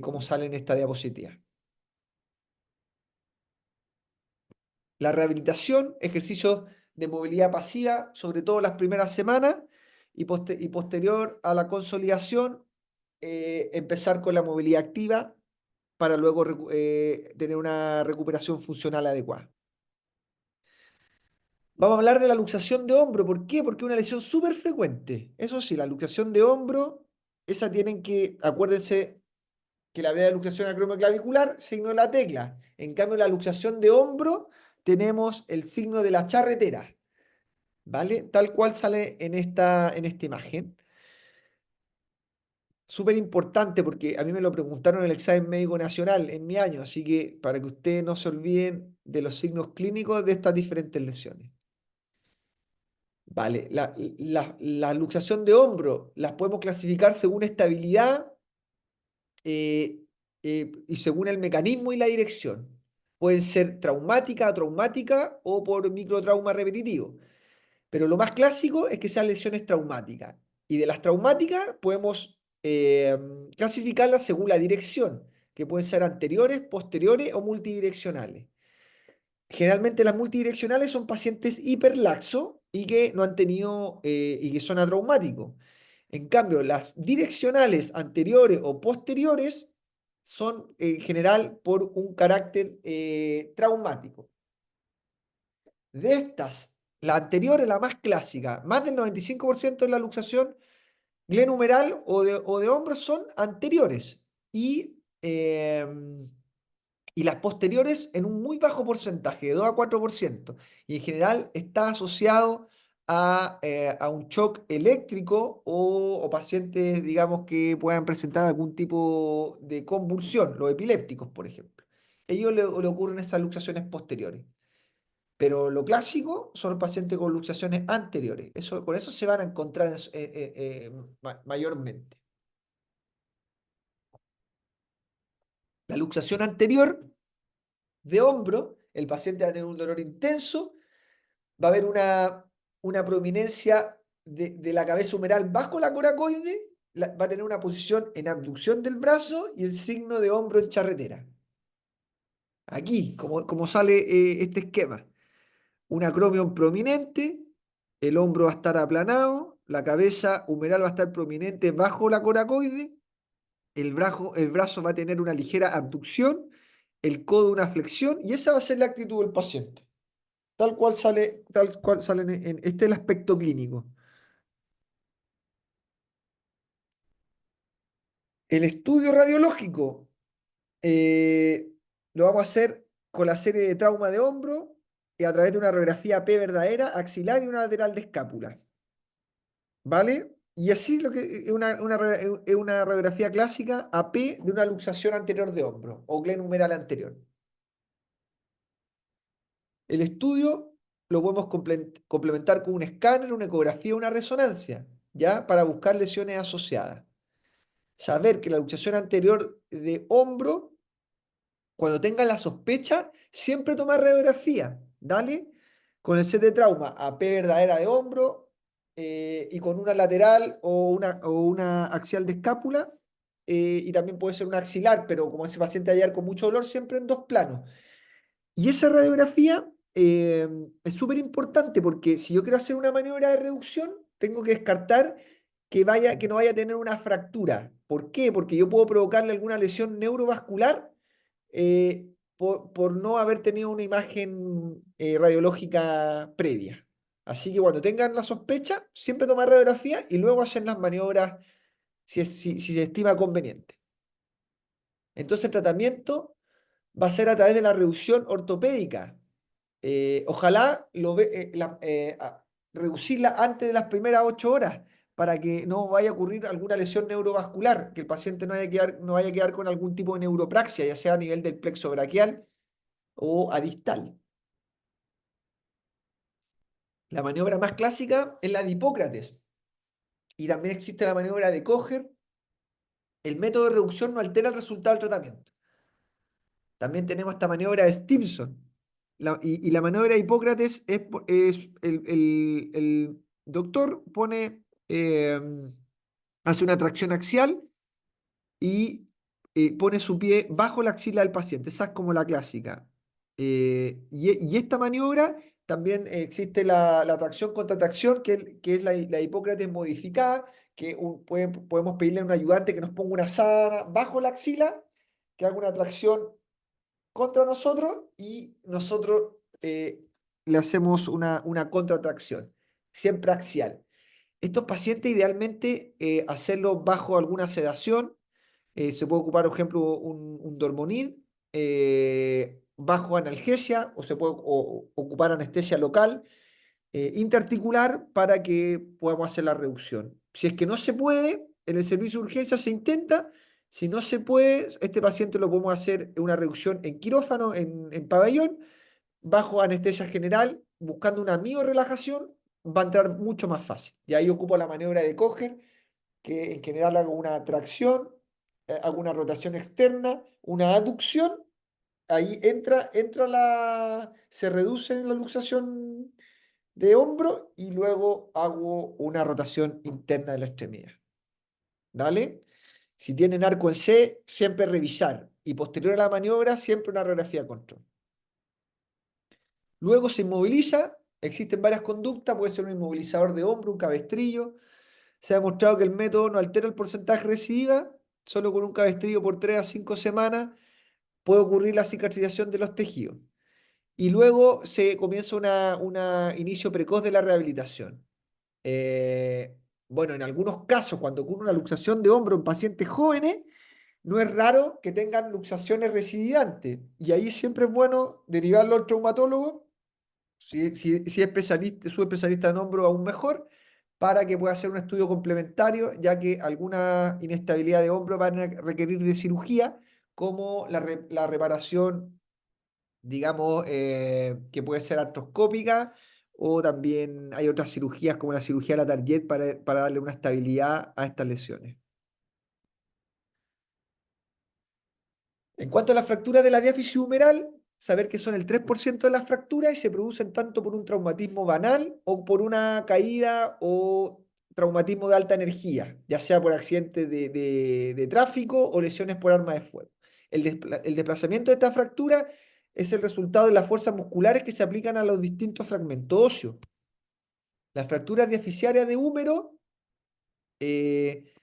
como sale en esta diapositiva. La rehabilitación, ejercicios de movilidad pasiva, sobre todo las primeras semanas, y posterior a la consolidación, empezar con la movilidad activa para luego tener una recuperación funcional adecuada. Vamos a hablar de la luxación de hombro. ¿Por qué? Porque es una lesión súper frecuente. Eso sí, la luxación de hombro, esa tienen que, acuérdense que la vea de luxación acromioclavicular, signo de la tecla. En cambio, la luxación de hombro, tenemos el signo de la charretera. ¿vale? Tal cual sale en esta imagen. Súper importante porque a mí me lo preguntaron en el examen médico nacional en mi año, así que para que ustedes no se olviden de los signos clínicos de estas diferentes lesiones. Vale, la luxación de hombro las podemos clasificar según estabilidad eh, y según el mecanismo y la dirección. Pueden ser traumática, atraumática o por microtrauma repetitivo. Pero lo más clásico es que sean lesiones traumáticas. Y de las traumáticas podemos clasificarlas según la dirección, que pueden ser anteriores, posteriores o multidireccionales. Generalmente las multidireccionales son pacientes hiperlaxos y que no han tenido y que son atraumáticos. En cambio, las direccionales anteriores o posteriores son en general por un carácter traumático. De estas, la anterior es la más clásica. Más del 95% de la luxación glenumeral o de hombros son anteriores. Y las posteriores en un muy bajo porcentaje, de 2 a 4%. Y en general está asociado a un shock eléctrico o pacientes, digamos, que puedan presentar algún tipo de convulsión, los epilépticos, por ejemplo. Ellos le ocurren esas luxaciones posteriores. Pero lo clásico son los pacientes con luxaciones anteriores. Con eso se van a encontrar mayormente. La luxación anterior de hombro, el paciente va a tener un dolor intenso, va a haber una prominencia de la cabeza humeral bajo la coracoide, va a tener una posición en abducción del brazo y el signo de hombro en charretera. Aquí, como sale este esquema. Un acromion prominente, el hombro va a estar aplanado, la cabeza humeral va a estar prominente bajo la coracoide, el brazo va a tener una ligera abducción, el codo una flexión, y esa va a ser la actitud del paciente. Tal cual sale este es el aspecto clínico. El estudio radiológico eh, lo vamos a hacer con la serie de trauma de hombro y a través de una radiografía P verdadera, axilar y una lateral de escápula. ¿Vale? Y así lo que es una radiografía clásica AP de una luxación anterior de hombro o glenumeral anterior. El estudio lo podemos complementar con un escáner, una ecografía, una resonancia, ¿ya? Para buscar lesiones asociadas. Saber que la luxación anterior de hombro, cuando tenga la sospecha, siempre tomar radiografía, ¿dale? Con el set de trauma AP verdadera de hombro y con una lateral o una axial de escápula y también puede ser una axilar, pero como ese paciente va a llegar con mucho dolor, siempre en dos planos. Y esa radiografía es súper importante porque si yo quiero hacer una maniobra de reducción, tengo que descartar que no vaya a tener una fractura. ¿Por qué? Porque yo puedo provocarle alguna lesión neurovascular por no haber tenido una imagen radiológica previa. Así que cuando tengan la sospecha, siempre tomar radiografía y luego hacer las maniobras si se estima conveniente. Entonces el tratamiento va a ser a través de la reducción ortopédica. Ojalá reducirla antes de las primeras 8 horas para que no vaya a ocurrir alguna lesión neurovascular, que el paciente no vaya a quedar con algún tipo de neuropraxia, ya sea a nivel del plexo braquial o a distal. La maniobra más clásica es la de Hipócrates y también existe la maniobra de Kocher. El método de reducción no altera el resultado del tratamiento. También tenemos esta maniobra de Stimson. Y la maniobra de Hipócrates es el doctor hace una tracción axial y pone su pie bajo la axila del paciente. Esa es como la clásica. Y esta maniobra también existe la tracción contra tracción, que es la Hipócrates modificada, que podemos pedirle a un ayudante que nos ponga una sábana bajo la axila, que haga una tracción contra nosotros y nosotros le hacemos una contratracción, siempre axial. Estos pacientes idealmente hacerlo bajo alguna sedación, se puede ocupar, por ejemplo, un Dormonid bajo analgesia o se puede ocupar anestesia local interarticular para que podamos hacer la reducción. Si es que no se puede, en el servicio de urgencia se intenta. Si no se puede, este paciente lo podemos hacer una reducción en quirófano, en pabellón, bajo anestesia general, buscando una miorelajación, va a entrar mucho más fácil. Y ahí ocupo la maniobra de Coger, que en general hago una tracción, hago una rotación externa, una aducción, ahí se reduce la luxación de hombro y luego hago una rotación interna de la extremidad. ¿Vale? Si tienen arco en C, siempre revisar. Y posterior a la maniobra, siempre una radiografía de control. Luego se inmoviliza. Existen varias conductas. Puede ser un inmovilizador de hombro, un cabestrillo. Se ha demostrado que el método no altera el porcentaje de recidiva. Solo con un cabestrillo por 3 a 5 semanas puede ocurrir la cicatrización de los tejidos. Y luego se comienza un inicio precoz de la rehabilitación. Eh, bueno, en algunos casos, cuando ocurre una luxación de hombro en pacientes jóvenes, no es raro que tengan luxaciones recidivantes. Y ahí siempre es bueno derivarlo al traumatólogo, si es especialista, su especialista en hombro, aún mejor, para que pueda hacer un estudio complementario, ya que alguna inestabilidad de hombro van a requerir de cirugía, como la reparación, digamos, que puede ser artroscópica, o también hay otras cirugías como la cirugía de la Target para darle una estabilidad a estas lesiones. En cuanto a las fracturas de la diáfisis humeral, saber que son el 3% de las fracturas y se producen tanto por un traumatismo banal o por una caída o traumatismo de alta energía, ya sea por accidentes de tráfico o lesiones por arma de fuego. El desplazamiento de esta fractura es el resultado de las fuerzas musculares que se aplican a los distintos fragmentos óseos. Las fracturas diaficiarias de húmero, eh,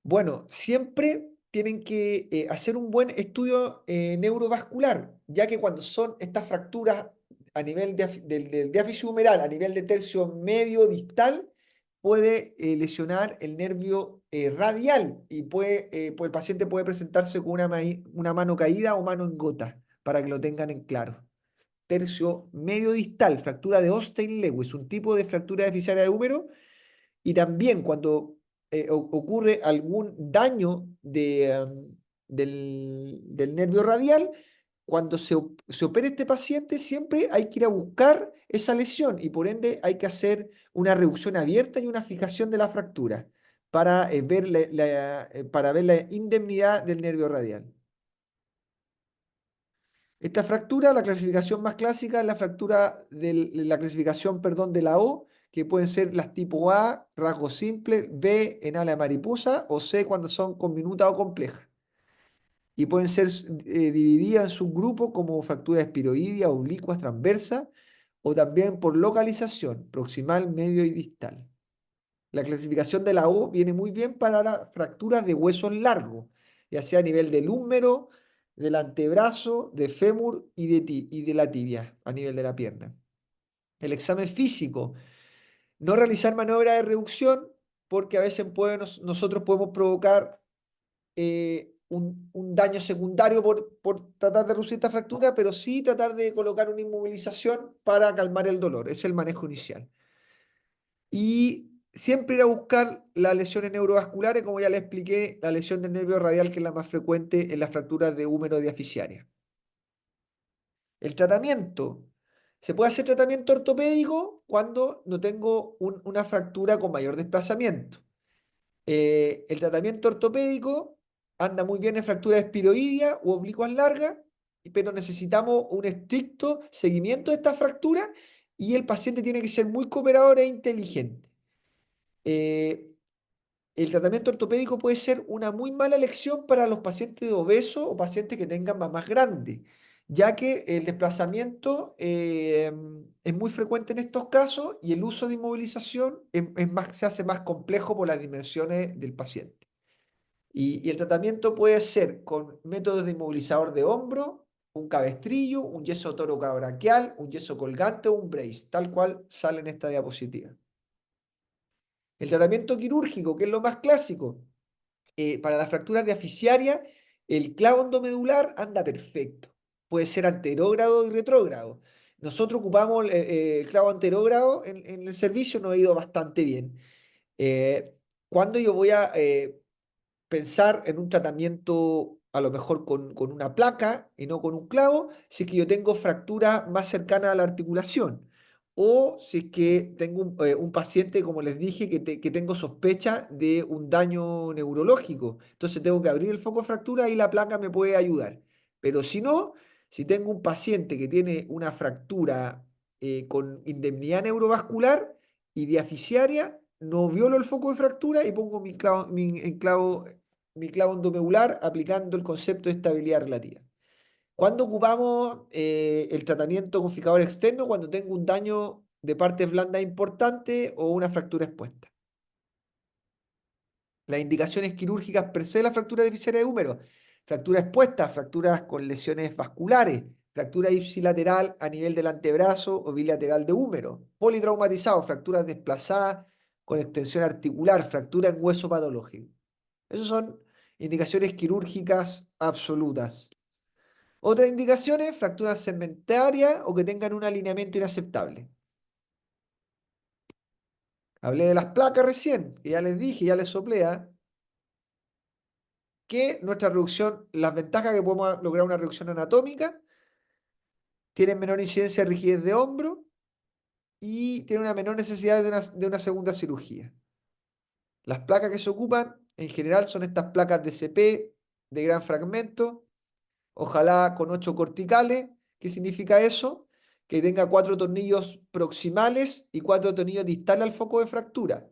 bueno, siempre tienen que hacer un buen estudio neurovascular, ya que cuando son estas fracturas a nivel del diáfisis humeral, a nivel de tercio medio distal, puede lesionar el nervio radial y pues el paciente puede presentarse con una mano caída o mano en gota, para que lo tengan en claro. Tercio medio distal, fractura de Ornstein-Lewis, un tipo de fractura deficiaria de húmero, y también cuando ocurre algún daño del nervio radial, cuando se opera este paciente, siempre hay que ir a buscar esa lesión y por ende hay que hacer una reducción abierta y una fijación de la fractura para ver la indemnidad del nervio radial. Esta fractura, la clasificación más clásica es la fractura la clasificación, perdón, de la O, que pueden ser las tipo A, rasgo simple, B en ala de mariposa o C cuando son conminutas o complejas. Y pueden ser divididas en subgrupos como fracturas espiroideas, oblicuas, transversas o también por localización, proximal, medio y distal. La clasificación de la O viene muy bien para las fracturas de huesos largos, ya sea a nivel del húmero, del antebrazo, de fémur y de la tibia, a nivel de la pierna. El examen físico, no realizar maniobra de reducción porque a veces nosotros podemos provocar un daño secundario por tratar de reducir esta fractura, pero sí tratar de colocar una inmovilización para calmar el dolor. Es el manejo inicial. Y siempre ir a buscar las lesiones neurovasculares, como ya le expliqué, la lesión del nervio radial, que es la más frecuente en las fracturas de húmero diaficiaria. El tratamiento. Se puede hacer tratamiento ortopédico cuando no tengo una fractura con mayor desplazamiento. El tratamiento ortopédico anda muy bien en fracturas espiroideas u oblicuas largas, pero necesitamos un estricto seguimiento de esta fractura y el paciente tiene que ser muy cooperador e inteligente. Eh, el tratamiento ortopédico puede ser una muy mala elección para los pacientes obesos o pacientes que tengan mamás grandes, ya que el desplazamiento es muy frecuente en estos casos y el uso de inmovilización se hace más complejo por las dimensiones del paciente. Y el tratamiento puede ser con métodos de inmovilizador de hombro, un cabestrillo, un yeso torobraquial, un yeso colgante o un brace, tal cual sale en esta diapositiva. El tratamiento quirúrgico, que es lo más clásico, para las fracturas diaficiarias, el clavo endomedular anda perfecto. Puede ser anterógrado y retrógrado. nosotros ocupamos el clavo anterógrado en el servicio, nos ha ido bastante bien. Eh, cuando yo voy a pensar en un tratamiento a lo mejor con una placa y no con un clavo, si es que yo tengo fractura más cercana a la articulación. O si es que tengo un paciente, como les dije, que tengo sospecha de un daño neurológico. Entonces tengo que abrir el foco de fractura y la placa me puede ayudar. Pero si no, si tengo un paciente que tiene una fractura con indemnidad neurovascular y diaficiaria, no violo el foco de fractura y pongo mi clavo endomedular aplicando el concepto de estabilidad relativa. ¿Cuándo ocupamos el tratamiento con fijador externo? Cuando tengo un daño de partes blandas importante o una fractura expuesta. Las indicaciones quirúrgicas per se de la fractura deficitaria de húmero. Fractura expuesta, fracturas con lesiones vasculares, fractura ipsilateral a nivel del antebrazo o bilateral de húmero, politraumatizado, fracturas desplazadas con extensión articular, fractura en hueso patológico. Esas son indicaciones quirúrgicas absolutas. Otras indicaciones, fracturas segmentarias o que tengan un alineamiento inaceptable. Hablé de las placas recién, que ya les dije, ya les soplé, ¿ah? Que nuestra reducción, las ventajas que podemos lograr una reducción anatómica, tienen menor incidencia de rigidez de hombro y tienen una menor necesidad de una segunda cirugía. Las placas que se ocupan en general son estas placas de CP de gran fragmento, ojalá con 8 corticales. ¿Qué significa eso? Que tenga 4 tornillos proximales y 4 tornillos distales al foco de fractura.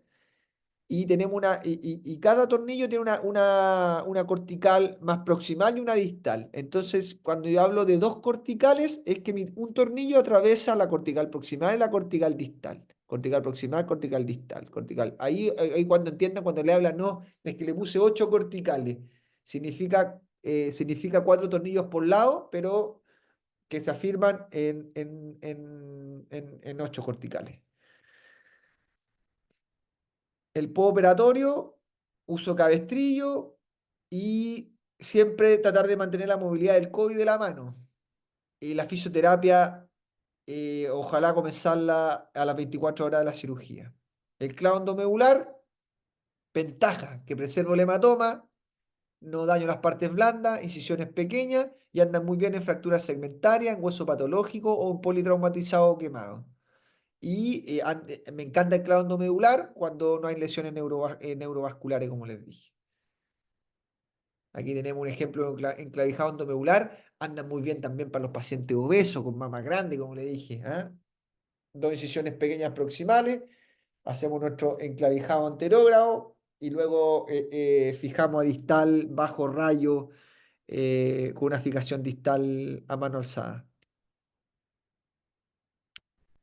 Y tenemos y cada tornillo tiene una cortical más proximal y una distal. Entonces, cuando yo hablo de dos corticales, es que un tornillo atraviesa la cortical proximal y la cortical distal. Cortical proximal, cortical distal, cortical. Ahí cuando entiendan, cuando le hablan, no, es que le puse 8 corticales. Significa 4 tornillos por lado, pero que se afirman en 8 corticales. El postoperatorio, uso cabestrillo y siempre tratar de mantener la movilidad del codo y de la mano. Y la fisioterapia, ojalá comenzarla a las 24 horas de la cirugía. El clavo endomedular, ventaja, que preservo el hematoma, no daño las partes blandas, incisiones pequeñas y andan muy bien en fracturas segmentarias, en hueso patológico o en politraumatizado o quemado. Y me encanta el clavo endomedular cuando no hay lesiones neurovasculares, como les dije. Aquí tenemos un ejemplo de enclavijado endomedular. Anda muy bien también para los pacientes obesos, con mama grande, como le dije. ¿Ah? Dos incisiones pequeñas proximales. Hacemos nuestro enclavijado anterógrado y luego fijamos a distal bajo rayo con una fijación distal a mano alzada.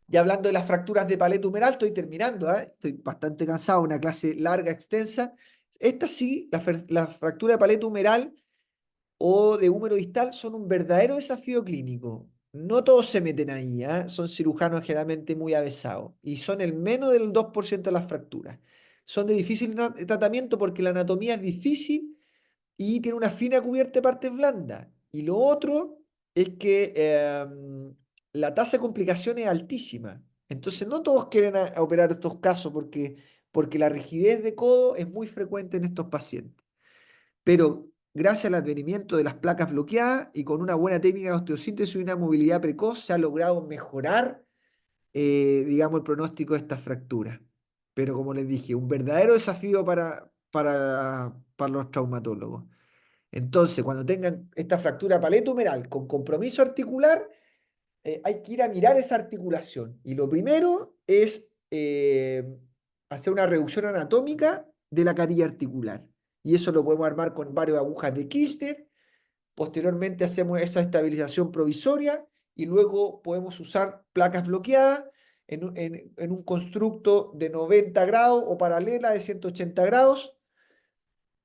Ya hablando de las fracturas de paleta humeral, estoy terminando, ¿eh? Estoy bastante cansado, una clase larga, extensa. Esta sí, la fractura de paleta humeral o de húmero distal son un verdadero desafío clínico. No todos se meten ahí, ¿eh? Son cirujanos generalmente muy avesados y son el menos del 2% de las fracturas. Son de difícil tratamiento porque la anatomía es difícil y tiene una fina cubierta de partes blandas. Y lo otro es que la tasa de complicación es altísima. Entonces no todos quieren operar estos casos porque la rigidez de codo es muy frecuente en estos pacientes. Pero gracias al advenimiento de las placas bloqueadas y con una buena técnica de osteosíntesis y una movilidad precoz se ha logrado mejorar, digamos, el pronóstico de estas fracturas. Pero como les dije, un verdadero desafío para los traumatólogos. Entonces, cuando tengan esta fractura paletohumeral con compromiso articular, hay que ir a mirar esa articulación. Y lo primero es hacer una reducción anatómica de la carilla articular. Y eso lo podemos armar con varias agujas de Kister. Posteriormente hacemos esa estabilización provisoria y luego podemos usar placas bloqueadas en un constructo de 90 grados o paralela de 180 grados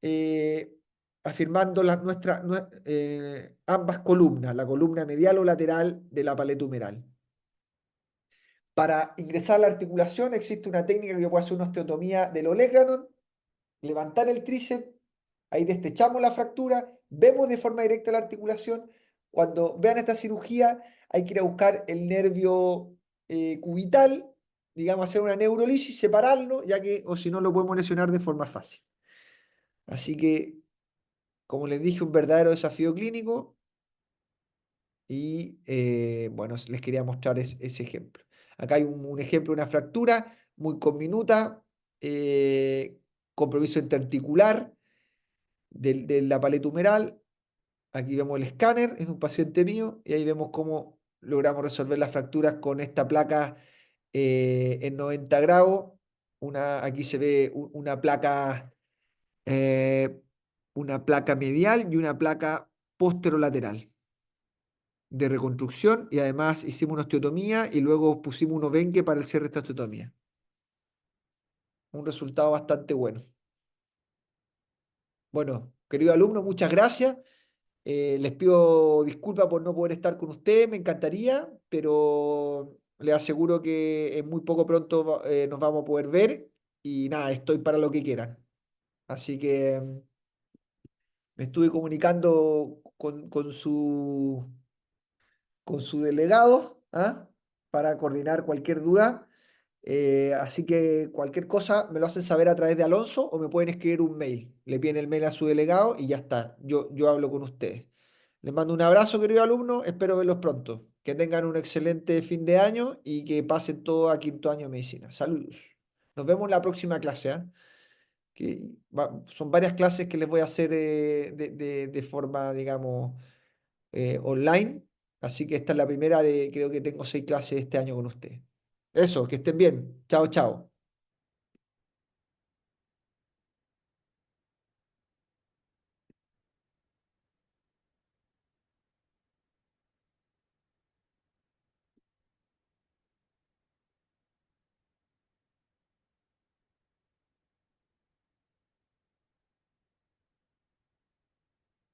eh, afirmando ambas columnas, la columna medial o lateral de la paleta humeral. Para ingresar a la articulación existe una técnica que yo puedo hacer una osteotomía del olecranon, levantar el tríceps, ahí destechamos la fractura, vemos de forma directa la articulación. Cuando vean esta cirugía, hay que ir a buscar el nervio cubital, digamos, hacer una neurolisis, separarlo, ya que o si no lo podemos lesionar de forma fácil. Así que, como les dije, un verdadero desafío clínico y bueno, les quería mostrar ese ejemplo. Acá hay un ejemplo de una fractura muy conminuta, eh, compromiso interarticular de la paleta humeral. Aquí vemos el escáner, es de un paciente mío, y ahí vemos cómo logramos resolver las fracturas con esta placa en 90 grados. Aquí se ve eh, una placa medial y una placa posterolateral de reconstrucción, y además hicimos una osteotomía y luego pusimos unos benque para el cierre de esta osteotomía. Un resultado bastante bueno. Bueno, querido alumno, muchas gracias. Les pido disculpas por no poder estar con ustedes, me encantaría, pero les aseguro que en muy poco pronto nos vamos a poder ver y nada, estoy para lo que quieran. Así que me estuve comunicando con su delegado, ¿ah? Para coordinar cualquier duda. Así que cualquier cosa me lo hacen saber a través de Alonso o me pueden escribir un mail. Le piden el mail a su delegado y ya está. Yo hablo con ustedes. Les mando un abrazo, querido alumno. Espero verlos pronto. Que tengan un excelente fin de año y que pasen todo a quinto año de medicina. Saludos. Nos vemos en la próxima clase, ¿ah? Son varias clases que les voy a hacer de forma, digamos, online. Así que esta es la primera de, creo que tengo 6 clases este año con ustedes. Eso, que estén bien. Chao, chao.